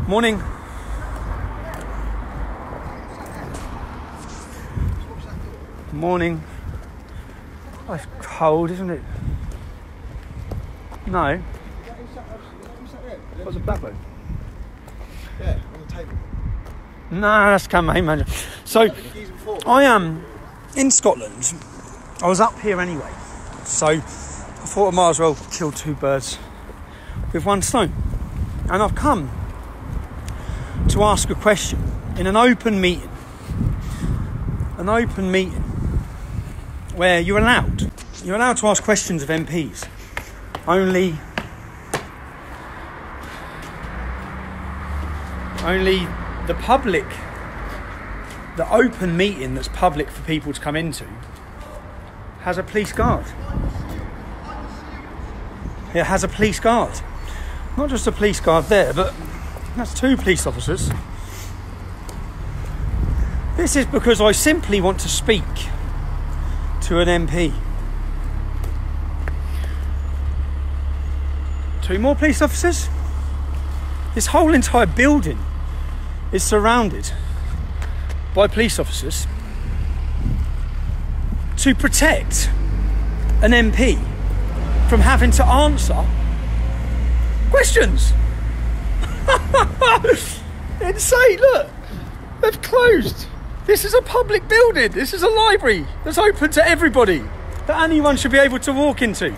Morning. Morning. Oh, it's cold, isn't it? No. What's a blackbird? Yeah, on the table. No, that's campaign manager. So, I am in Scotland. I was up here anyway. So, I thought I might as well kill two birds with one stone. And I've come to ask a question in an open meeting. An open meeting where you're allowed to ask questions of MPs. Only the public, the open meeting that's public for people to come into, has a police guard. It has a police guard. Not just a police guard there, but that's two police officers. This is because I simply want to speak to an MP. Two more police officers. This whole entire building is surrounded by police officers to protect an MP from having to answer questions. Insane, look. They've closed. This is a public building. This is a library that's open to everybody, that anyone should be able to walk into.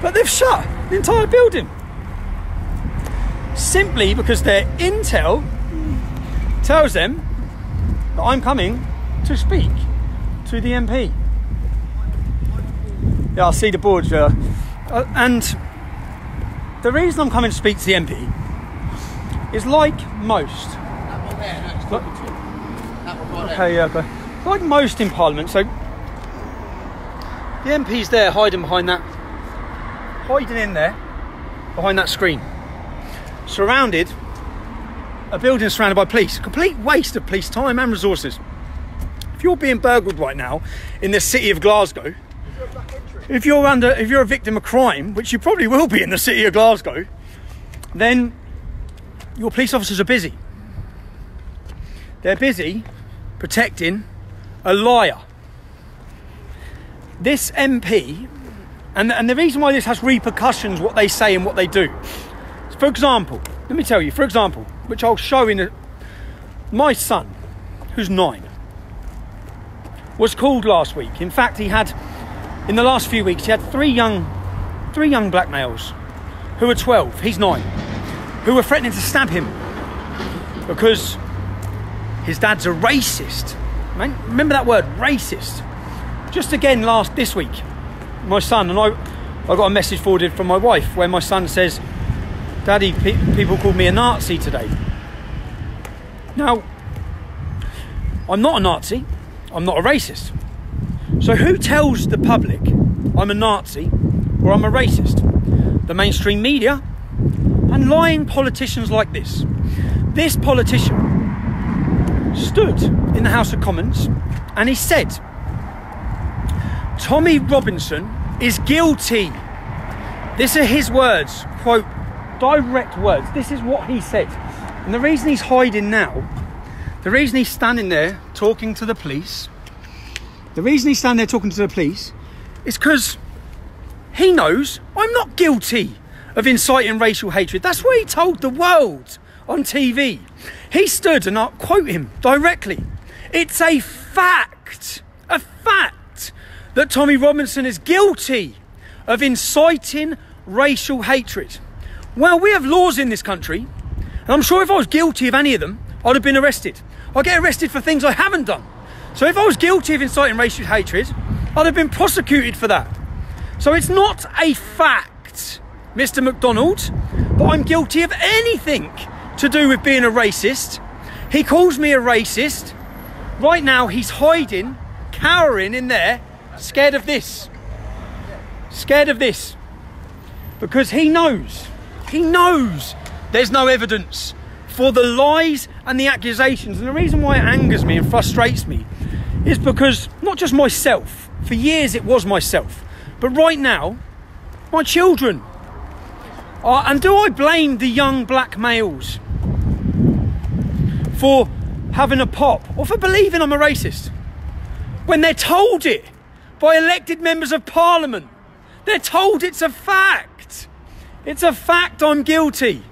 But they've shut the entire building. Simply because their intel tells them that I'm coming to speak to the MP. Yeah, I see the board. And the reason I'm coming to speak to the MP is like most. That one there, no, it's talking to you. That one right there. Okay, yeah, okay. Like most in Parliament, so the MP's there hiding in there, behind that screen. Surrounded, a building surrounded by police. A complete waste of police time and resources. If you're being burgled right now in the city of Glasgow, if you're a victim of crime, which you probably will be in the city of Glasgow, then your police officers are busy. They're busy protecting a liar. This MP, and the reason why this has repercussions, what they say and what they do. For example, let me tell you, which I'll show my son, who's 9, was called last week. In fact, in the last few weeks, he had three young black males who were 12, he's 9, who were threatening to stab him because his dad's a racist. Man, remember that word, racist. Just again this week, my son, and I got a message forwarded from my wife where my son says, "Daddy, people called me a Nazi today." Now, I'm not a Nazi, I'm not a racist. So who tells the public I'm a Nazi or I'm a racist? The mainstream media and lying politicians like this. This politician stood in the House of Commons and he said, Tommy Robinson is guilty. These are his words, quote, direct words. This is what he said. And the reason he's hiding now, the reason he's standing there talking to the police, is because he knows I'm not guilty of inciting racial hatred. That's what he told the world on TV. He stood, and I'll quote him directly, "It's a fact that Tommy Robinson is guilty of inciting racial hatred." Well, we have laws in this country, and I'm sure if I was guilty of any of them, I'd have been arrested. I get arrested for things I haven't done. So if I was guilty of inciting racial hatred, I'd have been prosecuted for that. So it's not a fact, Mr. McDonald, but I'm guilty of anything to do with being a racist. He calls me a racist. Right now, he's hiding, cowering in there, scared of this. Because he knows there's no evidence for the lies and the accusations. And the reason why it angers me and frustrates me is because not just myself, for years it was myself, but right now, my children are, and do I blame the young black males for having a pop or for believing I'm a racist when they're told it by elected members of parliament. They're told it's a fact. It's a fact I'm guilty.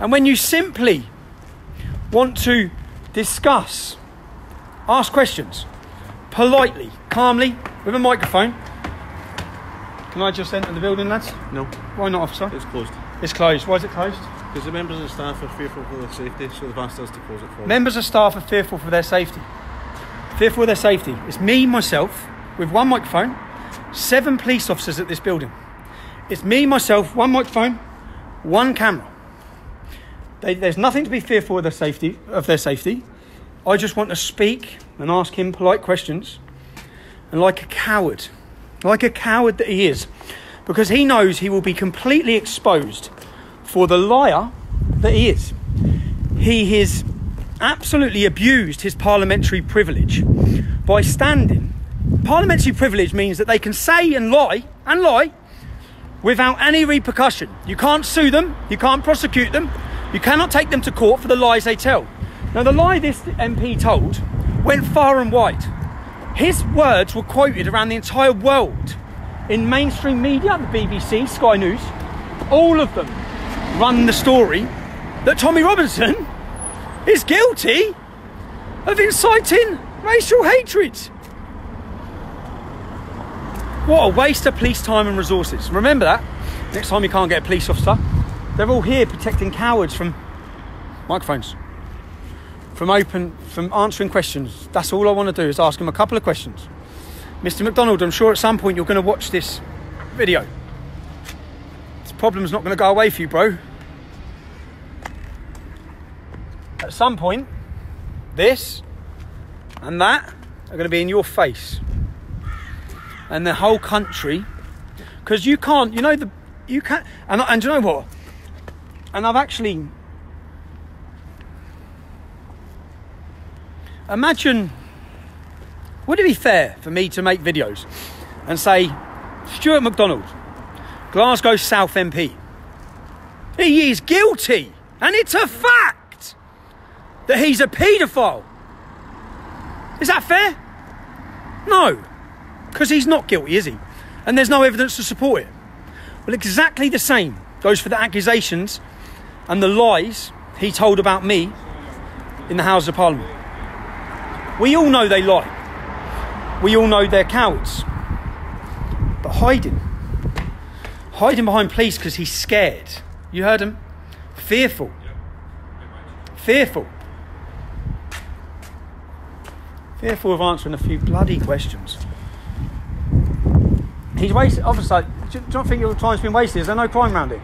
And when you simply want to discuss, ask questions, politely, calmly, with a microphone. Can I just enter the building, lads? No. Why not, officer? It's closed. It's closed. Why is it closed? Because the members of the staff are fearful for their safety, so they've asked us to close it for them. Members of staff are fearful for their safety. Fearful of their safety. It's me, myself, with one microphone, 7 police officers at this building. It's me, myself, one microphone, one camera. There's nothing to be fearful of their safety. I just want to speak and ask him polite questions. And like a coward that he is, because he knows he will be completely exposed for the liar that he is. He has absolutely abused his parliamentary privilege by standing. Parliamentary privilege means that they can say and lie without any repercussion. You can't sue them, you can't prosecute them, you cannot take them to court for the lies they tell. Now, the lie this MP told went far and wide. His words were quoted around the entire world in mainstream media, the BBC, Sky News. All of them run the story that Tommy Robinson is guilty of inciting racial hatred. What a waste of police time and resources. Remember that. Next time you can't get a police officer. They're all here protecting cowards from microphones, from answering questions. That's all I want to do is ask him a couple of questions. Mr. McDonald, I'm sure at some point you're going to watch this video. This problem's not going to go away for you, bro. At some point, this and that are going to be in your face. And the whole country, because you can't, and you know what? And I've actually, imagine, would it be fair for me to make videos and say, Stewart McDonald, Glasgow South MP, he is guilty, and it's a fact that he's a paedophile. Is that fair? No, because he's not guilty, is he? And there's no evidence to support it. Well, exactly the same goes for the accusations and the lies he told about me in the House of Parliament. We all know they lie. We all know they're cowards. But hiding behind police because he's scared. You heard him? Fearful. Fearful of answering a few bloody questions. He's wasted. Obviously, do you not think your time's been wasted? Is there no crime around here?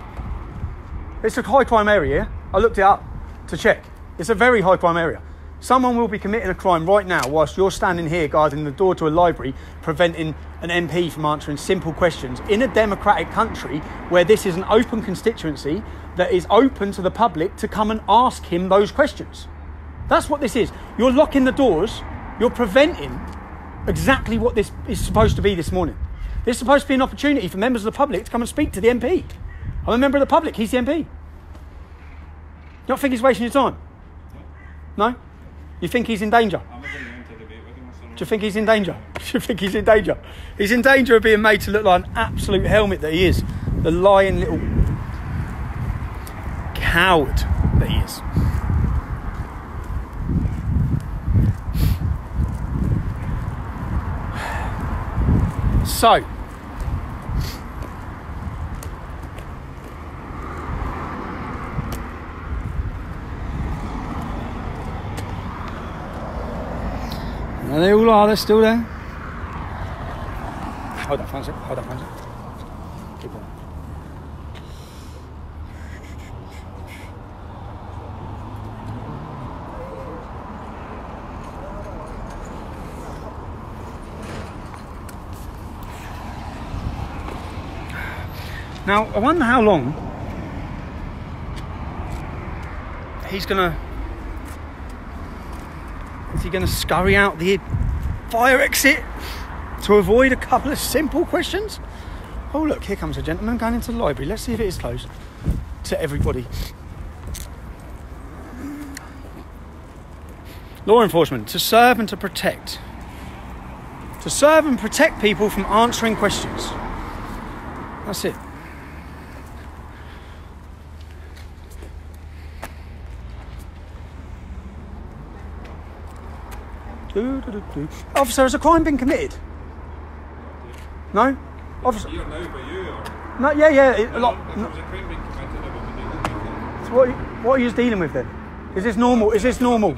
It's a high crime area. I looked it up to check. It's a very high crime area. Someone will be committing a crime right now whilst you're standing here guarding the door to a library, preventing an MP from answering simple questions in a democratic country where this is an open constituency that is open to the public to come and ask him those questions. That's what this is. You're locking the doors. You're preventing exactly what this is supposed to be this morning. This is supposed to be an opportunity for members of the public to come and speak to the MP. I'm a member of the public. He's the MP. You don't think he's wasting your time? No? You think he's in danger? Do you think he's in danger? Do you think he's in danger? He's in danger of being made to look like an absolute helmet that he is. The lying little coward that he is. So, and they all are, they're still there. Hold that, fancy. Hold that, fancy. Keep on. Now, I wonder how long is he gonna scurry out the fire exit to avoid a couple of simple questions? Oh look, here comes a gentleman going into the library. Let's see if it is closed to everybody. Law enforcement, to serve and to protect. To serve and protect people from answering questions. That's it. Officer, has a crime been committed? No? Officer? Here now by you or? No, yeah. If there was a crime being committed, I would be dealing with it. So what are you dealing with then? Is this normal? Is this normal?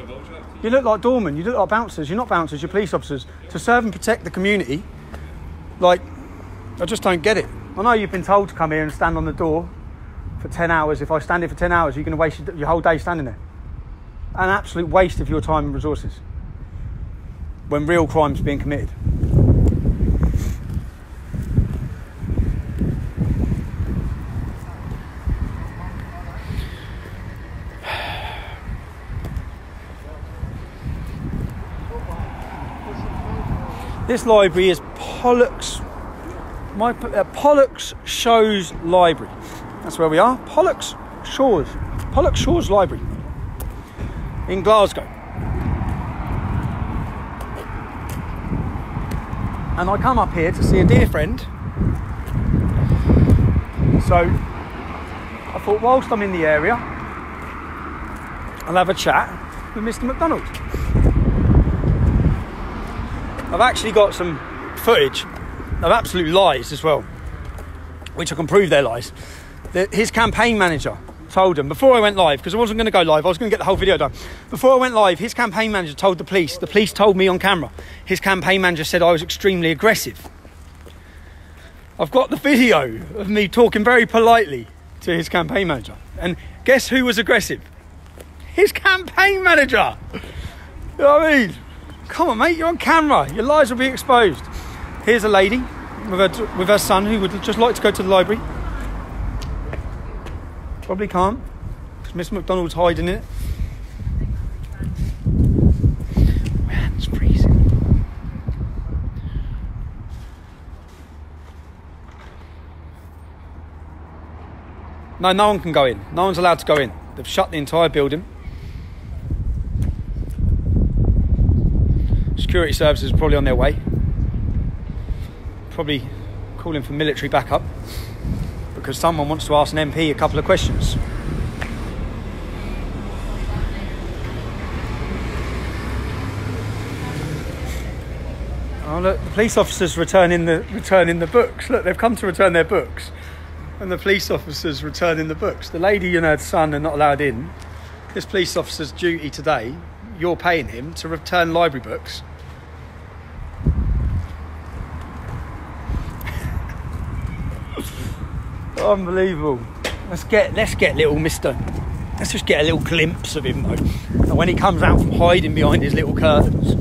You look like doormen, you look like bouncers. You're not bouncers, you're police officers. To serve and protect the community, like, I just don't get it. I know you've been told to come here and stand on the door for 10 hours. If I stand here for 10 hours, you're going to waste your whole day standing there. An absolute waste of your time and resources when real crime's being committed. This library is Pollock's Shores Library. That's where we are. Pollock's Shores Library in Glasgow. And I come up here to see a dear friend. So I thought, whilst I'm in the area, I'll have a chat with Mr. McDonald. I've actually got some footage of absolute lies as well, which I can prove they're lies. His campaign manager told him, before I went live, because I wasn't going to go live, I was going to get the whole video done. Before I went live, his campaign manager told the police told me on camera, his campaign manager said I was extremely aggressive. I've got the video of me talking very politely to his campaign manager. And guess who was aggressive? His campaign manager. You know what I mean? Come on, mate, you're on camera. Your lies will be exposed. Here's a lady with her son who would just like to go to the library. Probably can't, because Miss McDonald's hiding in it. My hand's freezing. No one can go in. No one's allowed to go in. They've shut the entire building. Security services are probably on their way. Probably calling for military backup because someone wants to ask an MP a couple of questions. Oh look, the police officers returning the books. Look, they've come to return their books, and the police officers returning the books. The lady and her son are not allowed in. This police officer's duty today, you're paying him to return library books. Unbelievable. Let's get little Mr. Let's just get a little glimpse of him though. And when he comes out from hiding behind his little curtains,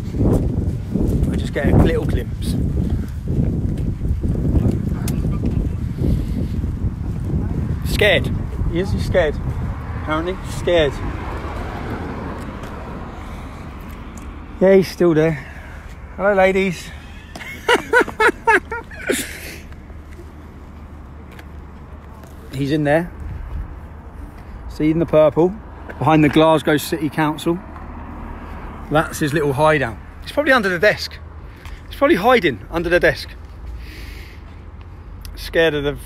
we just get a little glimpse. Scared. He's scared. Apparently, scared. Yeah, he's still there. Hello, ladies. He's in there. See, in the purple, behind the Glasgow City Council. That's his little hideout. He's probably under the desk. He's probably hiding under the desk. Scared of the...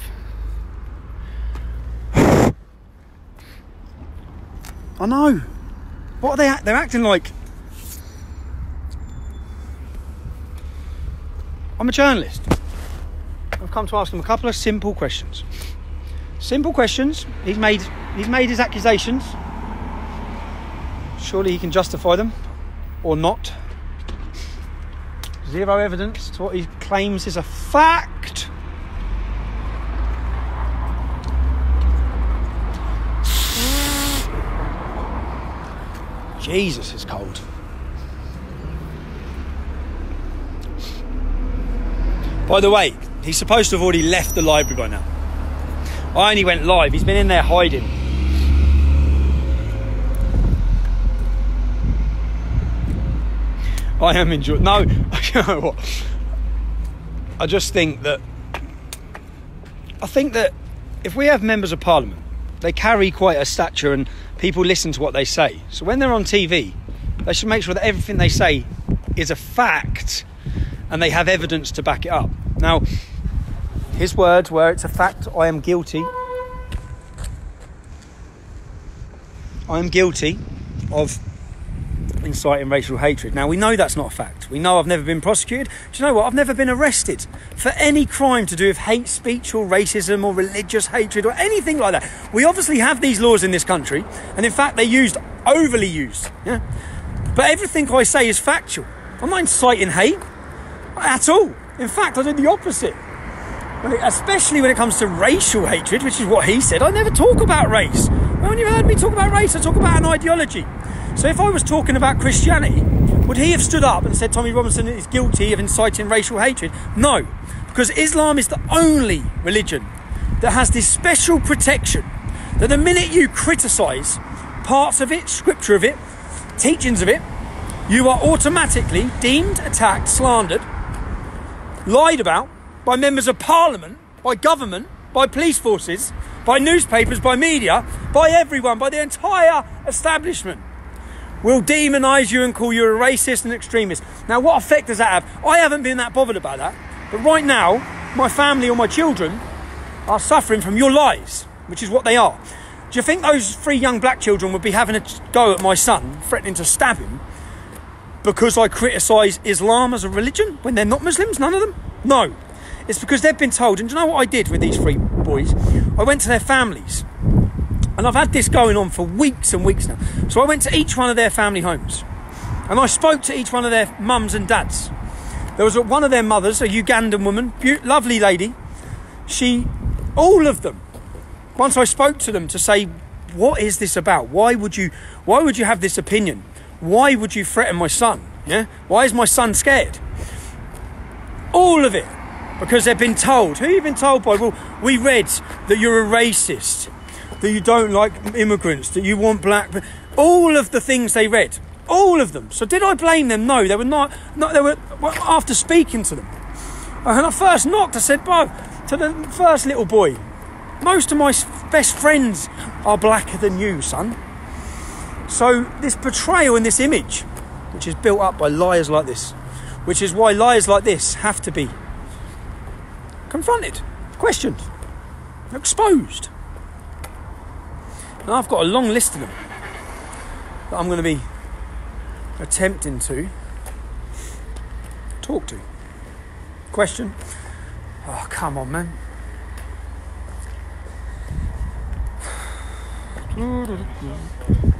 I know. What are they? They're acting like... I'm a journalist. I've come to ask him a couple of simple questions. Simple questions. He's made his accusations. Surely he can justify them, or not. Zero evidence to what he claims is a fact. Jesus, it's cold. By the way, he's supposed to have already left the library by now. I only went live. He's been in there hiding. I am enjoying... No, you know what? I just think that... I think that if we have members of parliament, they carry quite a stature and people listen to what they say. So when they're on TV, They should make sure that everything they say is a fact and they have evidence to back it up. Now, his words were, it's a fact, I am guilty. I am guilty of inciting racial hatred. Now, we know that's not a fact. We know I've never been prosecuted. Do you know what? I've never been arrested for any crime to do with hate speech or racism or religious hatred or anything like that. We obviously have these laws in this country, and in fact, they're overly used. Yeah? But everything I say is factual. I'm not inciting hate at all. In fact, I do the opposite. Especially when it comes to racial hatred, which is what he said. I never talk about race. When you heard me talk about race, I talk about an ideology. So if I was talking about Christianity, would he have stood up and said Tommy Robinson is guilty of inciting racial hatred? No, because Islam is the only religion that has this special protection that the minute you criticise parts of it, scripture of it, teachings of it, you are automatically deemed, attacked, slandered, lied about by members of parliament, by government, by police forces, by newspapers, by media, by everyone, by the entire establishment. Will demonise you and call you a racist and extremist. Now, what effect does that have? I haven't been that bothered about that. But right now, my family or my children are suffering from your lies, which is what they are. Do you think those 3 young black children would be having a go at my son, threatening to stab him, because I criticise Islam as a religion when they're not Muslims, none of them? No. It's because they've been told, and do you know what I did with these 3 boys? I went to their families. And I've had this going on for weeks and weeks now. So I went to each one of their family homes. And I spoke to each one of their mums and dads. There was one of their mothers, a Ugandan woman, lovely lady. All of them, once I spoke to them to say, what is this about? Why would you have this opinion? Why would you threaten my son? Yeah? Why is my son scared? All of it. Because they've been told. Who have you been told by? Well, we read that you're a racist, that you don't like immigrants, that you want black... All of the things they read. All of them. So did I blame them? No, they were not they were, after speaking to them. And I first knocked, I said, Bob, to the first little boy, most of my best friends are blacker than you, son. So this portrayal and this image, which is built up by liars like this, which is why liars like this have to be confronted, questioned, exposed. And I've got a long list of them that I'm going to be attempting to talk to. Question. Oh, come on, man.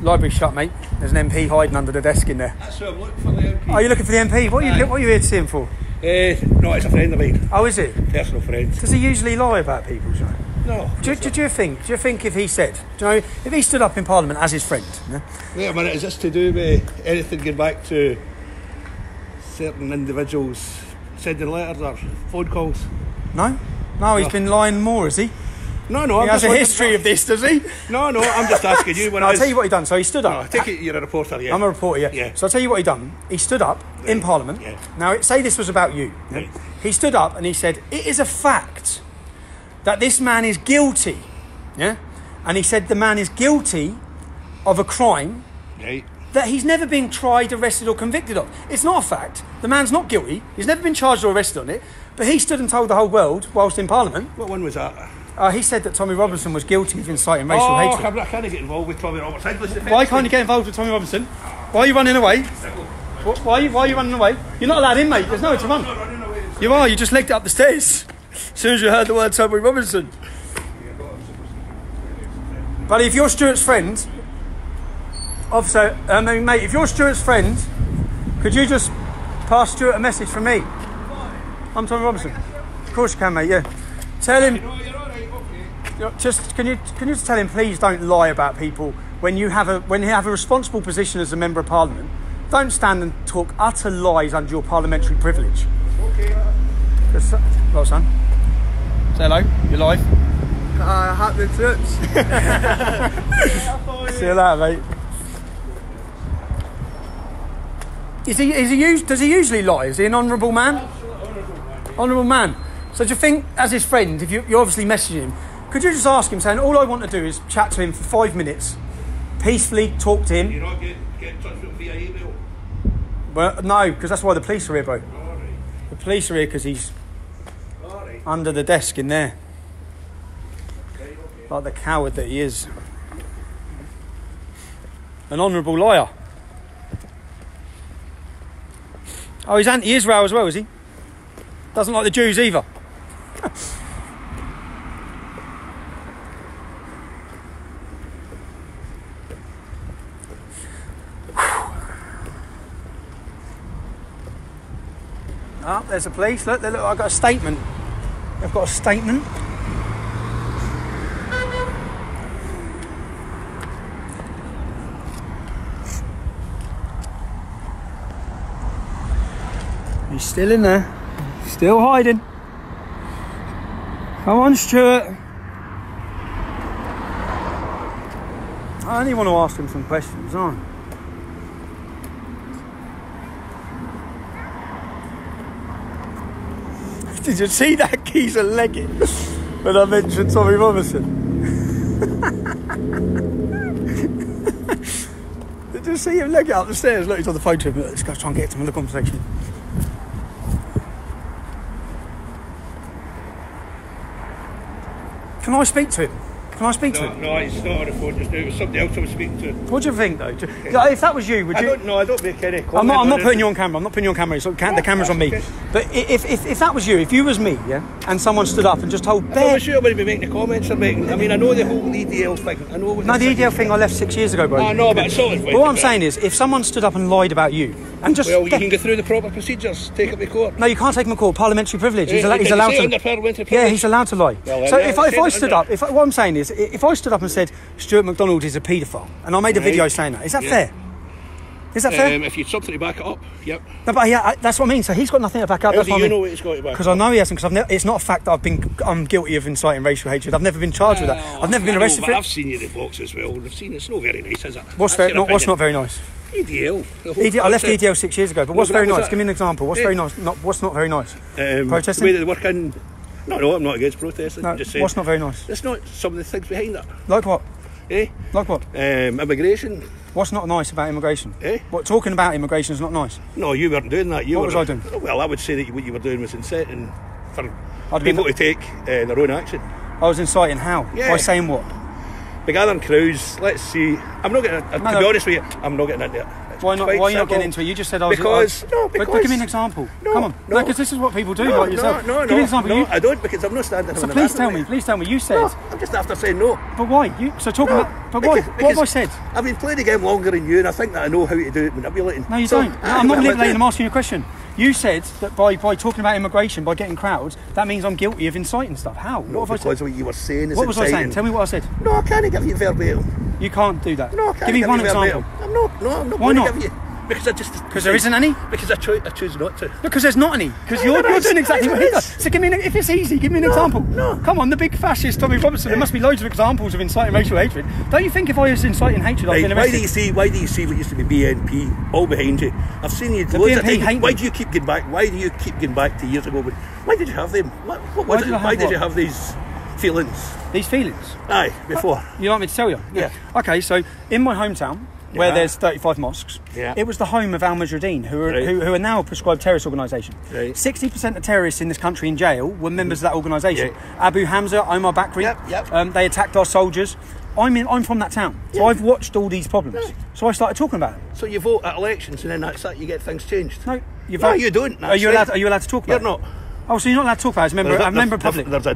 Library shut, mate. There's an MP hiding under the desk in there. That's who I'm looking for, the MP. Oh, you're looking for the MP? What are you here to see him for? No, it's a friend of mine. Oh, is it? Personal friend. Does he usually lie about people, Joe? No. Do you think if he said, if he stood up in Parliament as his friend? Yeah? Wait a minute, is this to do with anything going back to certain individuals sending letters or phone calls? No, he's been lying more, has he? No, He has a history of this, does he? No, I'm just asking you. I'll tell you what he done. So he stood up. No, I take it you're a reporter, yeah. I'm a reporter, yeah. So I'll tell you what he done. He stood up in Parliament. Yeah. Now, say this was about you. Yeah? Right. He stood up and he said, it is a fact that this man is guilty. Yeah? And he said the man is guilty of a crime that he's never been tried, arrested or convicted of. It's not a fact. The man's not guilty. He's never been charged or arrested on it. But he stood and told the whole world whilst in Parliament. What one was that? He said that Tommy Robinson was guilty of inciting racial hatred. I can't get involved with Tommy Robinson. Why can't you get involved with Tommy Robinson? Why are you running away? Why are you running away? You're not allowed in, mate. There's nowhere to run. You are. You just legged it up the stairs as soon as you heard the word Tommy Robinson. But if you're Stuart's friend, officer, mate, if you're Stuart's friend, could you just pass Stuart a message from me? I'm Tommy Robinson. Of course you can, mate. Yeah. Tell him. Can you just tell him, please don't lie about people when you have a responsible position as a member of Parliament. Don't stand and talk utter lies under your parliamentary privilege. Okay. Well, son. Say hello. You're live. Happening trips. See you later, mate. Does he usually lie? Is he an honourable man? Honourable man. So do you think, as his friend, if you're obviously messaging him, could you just ask him, saying, all I want to do is chat to him for 5 minutes, peacefully talk to him. You're not get in touch with him via email? Well, no, because that's why the police are here, bro. All right. The police are here because he's All right. under the desk in there. Okay. Like the coward that he is. An honourable liar. Oh, he's anti-Israel as well, is he? Doesn't like the Jews either. Oh, there's the police. Look, I've got a statement. They've got a statement. He's still in there. Still hiding. Come on, Stuart. I only want to ask him some questions, aren't I? Did you see that geezer legging when I mentioned Tommy Robinson? Did you see him leg it up the stairs? Look, he's on the phone to him. Let's go try and get to him in the conversation. Can I speak to him? Can I speak to him? No, it's not on the phone just now. It was somebody else I was speaking to. What do you think, though? If that was you, would you... I don't make any comment. I'm not putting you on camera. I'm not putting you on camera. So the camera's on me. Okay. But if that was you, if you was me, yeah, and someone stood up and just told If I was sure I would be making the comments I'm making. I mean, I know the whole EDL thing. I know. No, the EDL thing I left 6 years ago, bro. I know, but it's all But what I'm saying is, if someone stood up and lied about you, and just... Well, you can go through the proper procedures. Take it to court. No, you can't take him to court. Parliamentary privilege. He's Yeah, allowed say to... under parliamentary Yeah, privilege. he's allowed to lie. Well, So yeah, if I say stood that up... What I'm saying is, if I stood up and said, Stewart McDonald is a paedophile, and I made a video saying that, is that fair? Is that fair? If you'd something to back it up, yep. No, but yeah, that's what I mean. So he's got nothing to back up. How That's do what you I mean. know what he's got to back Because I know he hasn't. Because it's not a fact that I'm guilty of inciting racial hatred. I've never been charged with that. I've never been arrested for it. I've seen you in the box as well. I've seen it's not very nice, is it? What's not very nice? EDL. I left EDL 6 years ago. But what's No, very but nice? that- Give me an example. What's very nice? What's not very nice? Protesting? The way that they work in... No, I'm not against protesting. No, Just saying. what's not very nice? It's not some of the things behind it. Like what? Eh? Like what? Immigration. What's not nice about immigration? Eh? What, talking about immigration is not nice? No, you weren't doing that. What was I doing? Well, I would say that what you were doing was inciting for I'd people be- to take their own action. I was inciting how? Yeah. By saying what? The gathering crowds, let's see. I'm not getting... to be honest with you, I'm not getting into it. It's Why not? quite Why are you not simple. getting into it? You just said I was... Because... No, But because... give me an example. No, Come on. no. Because this is what people do, No, like yourself. no, give me an example. no, You- I don't, because I'm not standing So on the please tell bathroom. me. Please tell me. You said... No, I'm just after saying no. But why? So talking No, about... But why? because What have I said? I've been playing the game longer than you, and I think that I know how to do it manipulating. No, you So, don't. I'm not manipulating. I'm asking you a question. You said that by talking about immigration, by getting crowds, that means I'm guilty of inciting stuff. How? No, What have I because said? what you were saying is What was I saying? inciting. Tell me what I said. No, I can't give you verbatim. You can't do that. No, I can't Give me give one you example. verbatim. I'm not Why going not? to give you. Because I just... Because there isn't any? Because I choose not to. Because there's not any. Because you're doing exactly what he does. So give me if it's easy, give me an example. No. Come on, the big fascist Tommy Robinson. There must be loads of examples of inciting racial hatred. Don't you think if I was inciting hatred, I've Right, been why arrested? do you see what used to be BNP all behind you? I've seen you loads of BNP hate times. me. Why do you keep getting back? Why do you keep getting back to years ago? Why did you have them? What was Why it? did I have Why did what? you have these feelings? These feelings. Aye, before. You like me to tell you? Yeah. Okay, so in my hometown, where Yeah. there's 35 mosques, Yeah. it was the home of Al Mujahideen, who are, Right. who are now a prescribed terrorist organisation. Right. 60% of terrorists in this country in jail were members of that organisation. Yeah. Abu Hamza, Omar Bakri, Yep. they attacked our soldiers. I'm from that town, so Yeah. I've watched all these problems. Yeah. So I started talking about it. So you vote at elections and then that's it, you get things changed? No, you No, vote. you don't. Are you That's allowed? Are you allowed to talk about You're it? not. Oh, so you're not allowed to talk about it as a member, a member of public? There's a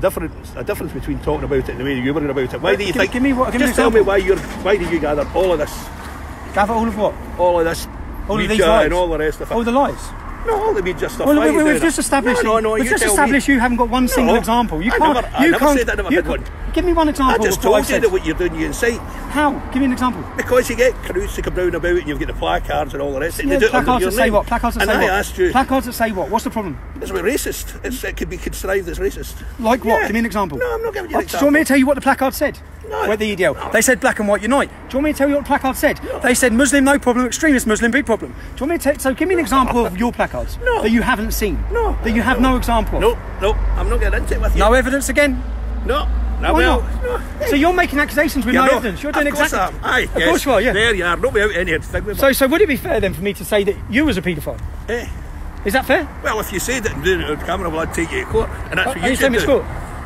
difference between talking about it and the way you were about it. Why do you think? Give me an just tell me example. why do you gather all of this? Gather all of what? All of this All of these media lies? and all the rest of it. All the lies? No, all the media stuff. Well, Why are you we've doing just it? established. No, we've you just tell established me. you haven't got one single example. You I can't. never you said that I never you had one. Give me one I example. just of what told I you said. that what you're doing, you incite. How? Give me an example. Because you get crews to come round about and you've got the placards and all the rest. And Yeah, they do it under placards your that say name. what? Placards that and say I what? asked you, Placards that say what? What's the problem? it's about racist. It could be contrived as racist. Like what? Yeah. Give me an example. No, I'm not giving you an Do you want me to example. tell you what the placard said? No. Where the EDL. No. They said black and white unite. Do you want me to tell you what the placard said? No. They said Muslim no problem, extremist Muslim big problem. Do you want me to tell? So give me an example of your placards No. that you haven't seen. No. That you have no example of. No, I'm not getting into it with you. No evidence again. No. now. Why Well, not? So you're making accusations with no evidence. You're doing exactly. Aye, Of course you are, yeah. There you are. Not without any thing. So would it be fair then for me to say that you was a paedophile? Is that fair? Well, if you said it and doing it on camera, well, I'd take you to court, and that's what Are you should taking me to do. court?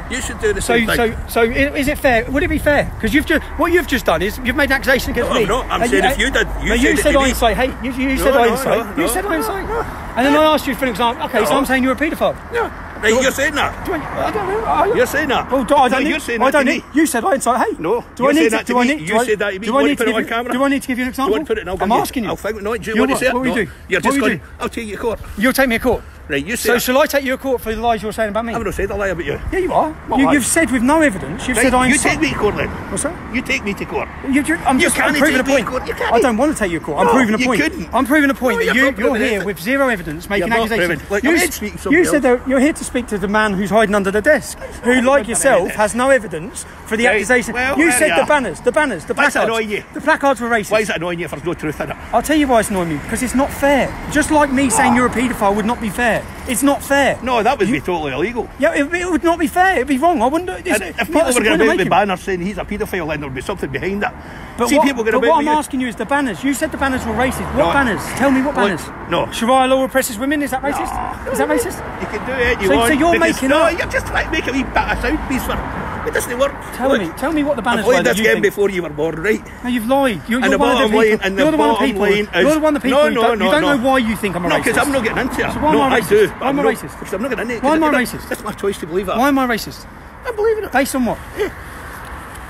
You should do the same thing. So is it fair? Would it be fair? Because what you've just done is you've made an accusation against me. No, I'm saying if you did, you said I incite hate. You said I incite. You said I incite. And then I asked you for an example. Okay, so I'm saying you're a paedophile. No. Right, you're saying that. I don't know. You're saying that. Well, You're saying that to me. You said I incite hate. No. Do I need to? Do I need? You said that to me. Do I need to put it on camera? Do I need to give you an example? Do you want to put it? I'm asking you. I'll think. No, do you want to say it? What will you do? You're just going. I'll take you to court. You'll take me to court. Right, you say. So shall I take you to court for the lies you're saying about me? I've not said a lie about you. Yeah, you are. You've said with no evidence. You've said I incite. You take me to court then. What's that? You take me to court. I'm proving a point. I don't want to take you to court. I'm proving a point. You couldn't. I'm proving a point that you're here anything. with zero evidence making accusations. You said that you're here to speak to the man who's hiding under the desk, who, like yourself, has no evidence for the accusation. You said the banners, the placards. Why is that annoying you? The placards were racist. Why is that annoying you if there's no truth in it? I'll tell you why it's annoying me, because it's not fair. Just like me saying you're a paedophile would not be fair. It's not fair. No, that would be totally illegal. Yeah, it would not be fair. It'd be wrong. I wouldn't. If people were going to be out with banners saying he's a paedophile, then there would be something behind it. But what I'm asking you is the banners. You said the banners were racist. What banners? Tell me what banners. No. Sharia law oppresses women. Is that racist? Is that racist? You can do it. So you're making up. No, you're just trying to make a wee bit of sound piece for it. Doesn't work. Tell me what the banners were. were. I've played this game before you were born, right? No, you've lied. You're the one of the people. You're the one of the people. You're the one of the people. You don't know why you think I'm a racist. No, because I'm not getting into it. So why am I racist? do. Why am I racist? Because I'm not getting into it. Why am I racist? It's my choice to believe it. Why am I racist? I'm believing it. Based on what?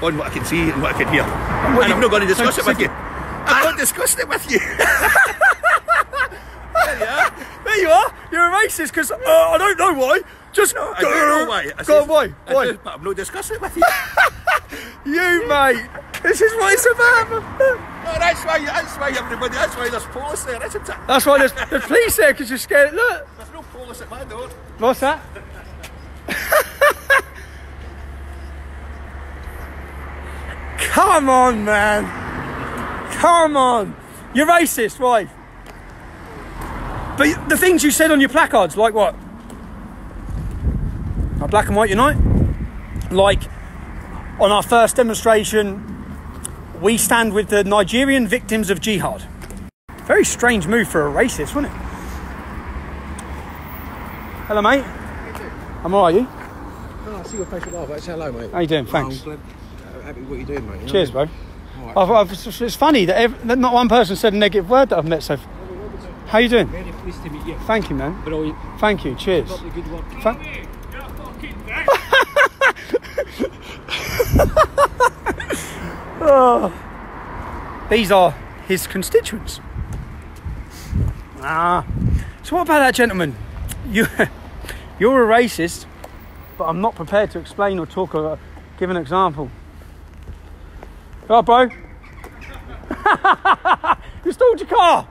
On what I can see and what I can hear. And I'm not going to discuss it with you. I'm not discussing it with you. There you are. You're a racist because I don't know why. Just I don't know why. Go on, why? But I'm not discussing it with you. You, mate. This is what it's about. No, that's why everybody. That's why there's police there, isn't it? That's why there's police there because you're scared. Look. There's no police at my door. What's that? Come on, man. Come on. You're racist, right? But the things you said on your placards, like what? Like Black and White Unite? Like on our first demonstration, we stand with the Nigerian victims of jihad. Very strange move for a racist, wasn't it? Hello, mate. I'm alright, you? I see your face at love. Hello, mate. How you doing? Thanks. I'm happy what you're doing, mate. Cheers, bro. Right. It's funny that not one person said a negative word that I've met so far. How you doing? Very pleased to meet you. Thank you, man. Brilliant. Thank you. Cheers. Good work. Oh. These are his constituents. So what about that gentleman? You're a racist, but I'm not prepared to explain or talk or give an example. Oh, bro. You stole your car.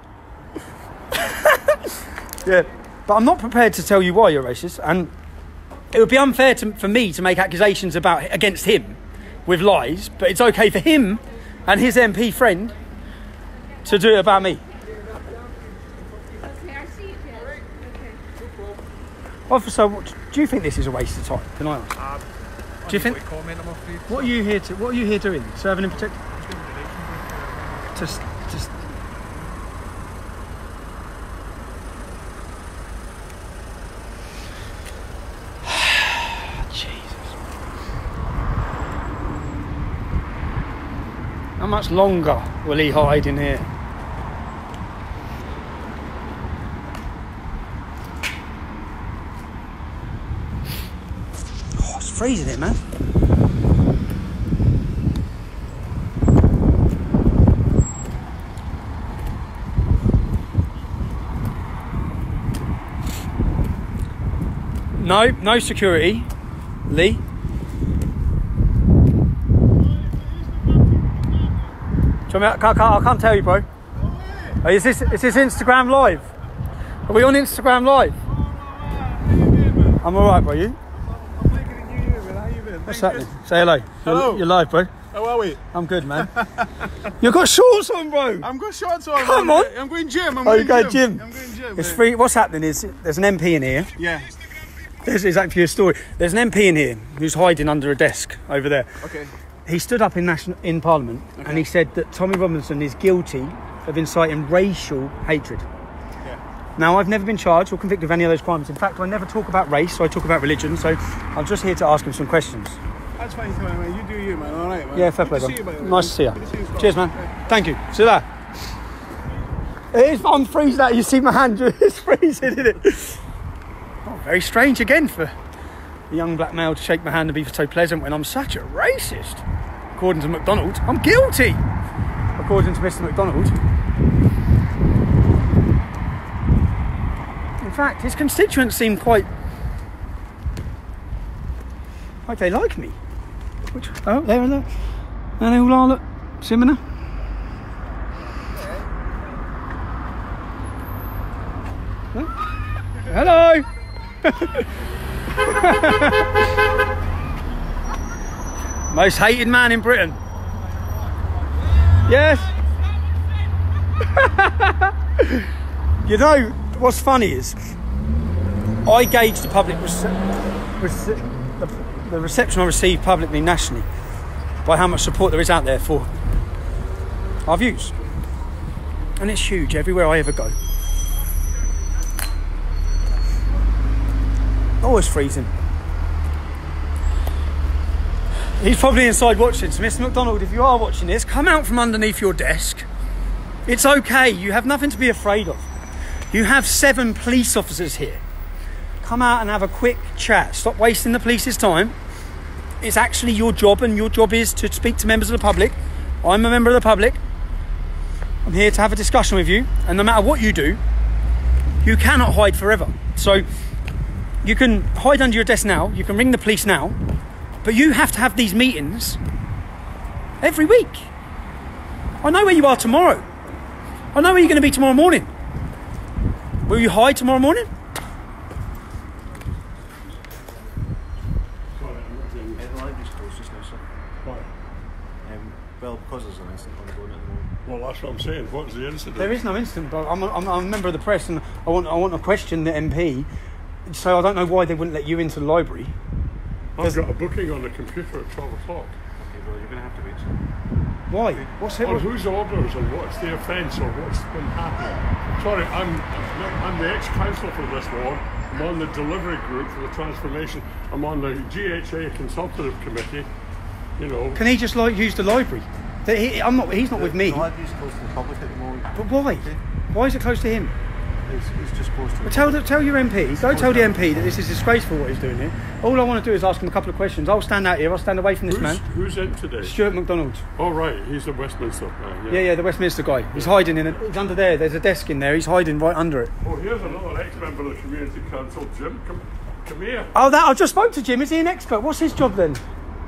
Yeah, but I'm not prepared to tell you why you're racist, and it would be unfair for me to make accusations against him with lies, but it's okay for him and his MP friend to do it about me. Okay, I see it. Okay. Officer, do you think this is a waste of time? Can I ask? Do you think? What are you here doing? Serving and protecting? Just. How much longer will he hide in here? Oh, it's freezing it, man. No security, Lee. I can't tell you, bro. Is this Instagram Live? Are we on Instagram Live? I'm alright, bro. You? I'm making a new year, man. How you been? What's happening? Say hello. Hello. You're live, bro. How are we? I'm good, man. You've got shorts on, bro. I'm got shorts on. Come on. I'm going gym. You're going gym? I'm going gym. It's mate. free. What's happening is there's an MP in here. Yeah. This is exactly for your story. There's an MP in here who's hiding under a desk over there. Okay. He stood up in Parliament and he said that Tommy Robinson is guilty of inciting racial hatred. Yeah. Now, I've never been charged or convicted of any of those crimes. In fact, I never talk about race, so I talk about religion. So I'm just here to ask him some questions. That's fine, man. You do you, man. All right, man. Yeah, fair play, Good to see you, bro. by the way. Nice to see you. Good to see you, Cheers, man. Yeah. Thank you. See you there. I'm freezing out. You see my hand? It's freezing, isn't it? Oh, very strange again for a young black male to shake my hand and be so pleasant when I'm such a racist. According to McDonald, I'm guilty. According to Mr. McDonald. In fact, his constituents seem quite like they like me. Which, oh, there and there. And they all are, look, similar. Huh? Hello. Most hated man in Britain. Yes. You know, what's funny is I gauge the public the reception I receive publicly, nationally, by how much support there is out there for our views. And it's huge everywhere I ever go. Always freezing. He's probably inside watching. So Mr. McDonald, if you are watching this, come out from underneath your desk. It's okay. You have nothing to be afraid of. You have 7 police officers here. Come out and have a quick chat. Stop wasting the police's time. It's actually your job, and your job is to speak to members of the public. I'm a member of the public. I'm here to have a discussion with you, and no matter what you do, you cannot hide forever. So you can hide under your desk now, you can ring the police now, but you have to have these meetings every week. I know where you are tomorrow. I know where you're going to be tomorrow morning. Will you hide tomorrow morning? Well, because there's an incident ongoing at the moment. Well, that's what I'm saying. What's the incident? There is no incident, but I'm a member of the press, and I want to question the MP. So I don't know why they wouldn't let you into the library. I've got a booking on the computer at 12 o'clock. Okay, well, you're going to have to wait. Why? What's it? On whose orders and what's the offence or what's been happening? Sorry, I'm the ex-council for this ward. I'm on the delivery group for the transformation. I'm on the GHA consultative committee. You know. Can he just use the library? He's not with me. The library's closed to the public at the moment. But why? Okay. Why is it close to him? It's just closed to the Well, tell your MP. Go tell the MP that this is disgraceful what he's doing here. All I want to do is ask him a couple of questions. I'll stand out here. I'll stand away from this man. Who's in today? Stewart McDonald. Oh, right. He's the Westminster man. Yeah, the Westminster guy. He's hiding he's under there. There's a desk in there. He's hiding right under it. Oh, here's another ex-member of the Community Council, Jim. Come here. Oh, I just spoke to Jim. Is he an expert? What's his job then?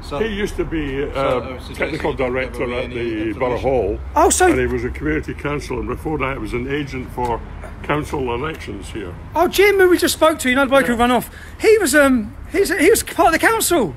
So, He used to be suggesting technical you don't director give away at any the Borough information. Hall. Oh, so... And he was a community councillor, and before that, he was an agent for council elections here. Oh, Jim, who we just spoke to, you know the bloke who ran off. He was part of the council.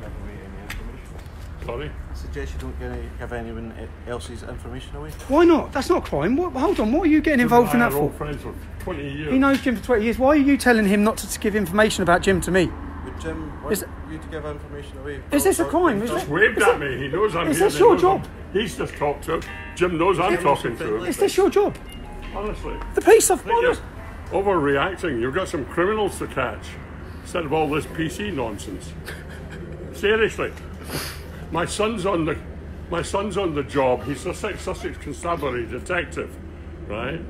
Sorry? I suggest you don't give anyone else's information away. Why not? That's not a crime. Hold on, what are you getting involved in that We're all for? friends for 20 years. He knows Jim for 20 years. Why are you telling him not to give information about Jim to me? Would Jim want you to give information away? Is this a crime? Is Just it? waved at me. He knows I'm Is here. this He your knows job? He's just talked to him. Jim knows I'm talking to him. Is this your job? Honestly. The police I officer. think you're overreacting. You've got some criminals to catch instead of all this PC nonsense. Seriously. My son's on the job. He's a Sussex Constabulary detective, right?